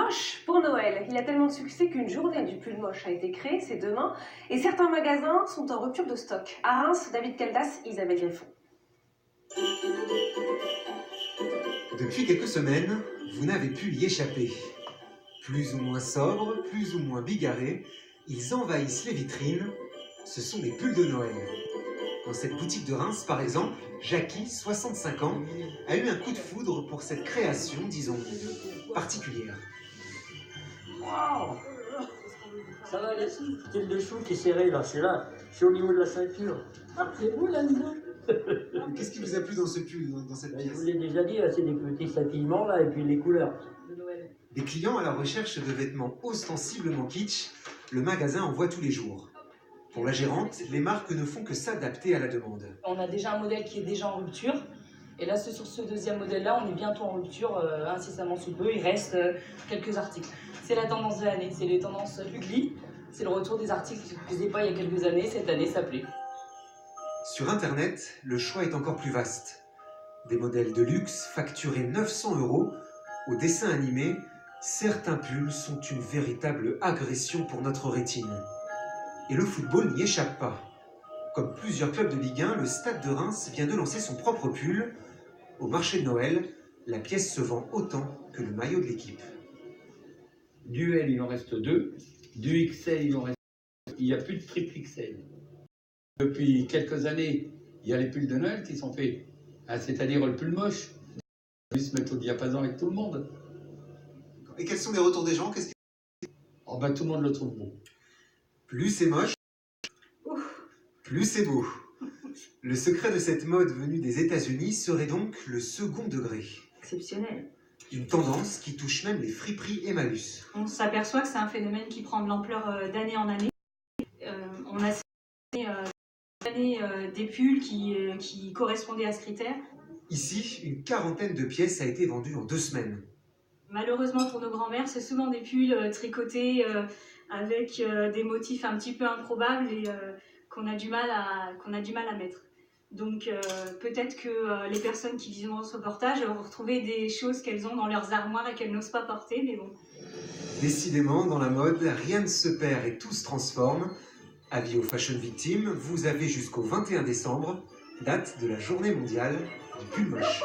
moche pour Noël. Il a tellement de succès qu'une journée du pull moche a été créée, c'est demain, et certains magasins sont en rupture de stock. À Reims, David Caldas, Isabelle Greffon. Depuis quelques semaines, vous n'avez pu y échapper. Plus ou moins sobres, plus ou moins bigarrés, ils envahissent les vitrines. Ce sont des pulls de Noël. Dans cette boutique de Reims, par exemple, Jackie, 65 ans, a eu un coup de foudre pour cette création, disons, particulière. Waouh! Ça va, la style de chou qui est serré là, c'est au niveau de la ceinture. Ah, c'est beau là-dedans. Qu'est-ce qui vous a plu dans ce pull, dans cette Je pièce? vous l'ai déjà dit, c'est des petits scintillements là et puis les couleurs de Noël. Des clients à la recherche de vêtements ostensiblement kitsch, le magasin en voit tous les jours. Pour la gérante, les marques ne font que s'adapter à la demande. On a déjà un modèle qui est déjà en rupture. Et là, sur ce deuxième modèle-là, on est bientôt en rupture, incessamment sous peu. Il reste quelques articles. C'est la tendance de l'année, c'est les tendances Ugly. C'est le retour des articles qui ne se faisaient pas il y a quelques années. Cette année, ça plaît. Sur Internet, le choix est encore plus vaste. Des modèles de luxe facturés 900 €, au dessin animé, certains pulls sont une véritable agression pour notre rétine. Et le football n'y échappe pas. Comme plusieurs clubs de Ligue 1, le Stade de Reims vient de lancer son propre pull. Au marché de Noël, la pièce se vend autant que le maillot de l'équipe. Du L, il en reste 2. Du XL, il en reste 2. Il n'y a plus de triple XL. Depuis quelques années, il y a les pulls de Noël qui sont faits. C'est-à-dire le pull moche. Ils se mettent au diapason avec tout le monde. Et quels sont les retours des gens? Oh ben, tout le monde le trouve beau. Plus c'est moche, plus c'est beau. Le secret de cette mode venue des États-Unis serait donc le second degré. Exceptionnel. Une tendance qui touche même les friperies et malus. On s'aperçoit que c'est un phénomène qui prend de l'ampleur d'année en année. On a des pulls qui correspondaient à ce critère. Ici, une quarantaine de pièces a été vendue en 2 semaines. Malheureusement pour nos grands-mères, c'est souvent des pulls tricotés avec des motifs un petit peu improbables et qu'on a du mal à mettre. Donc peut-être que les personnes qui visionneront ce reportage vont retrouver des choses qu'elles ont dans leurs armoires et qu'elles n'osent pas porter, mais bon. Décidément, dans la mode, rien ne se perd et tout se transforme. Avis aux fashion victimes, vous avez jusqu'au 21 décembre, date de la journée mondiale du pull moche.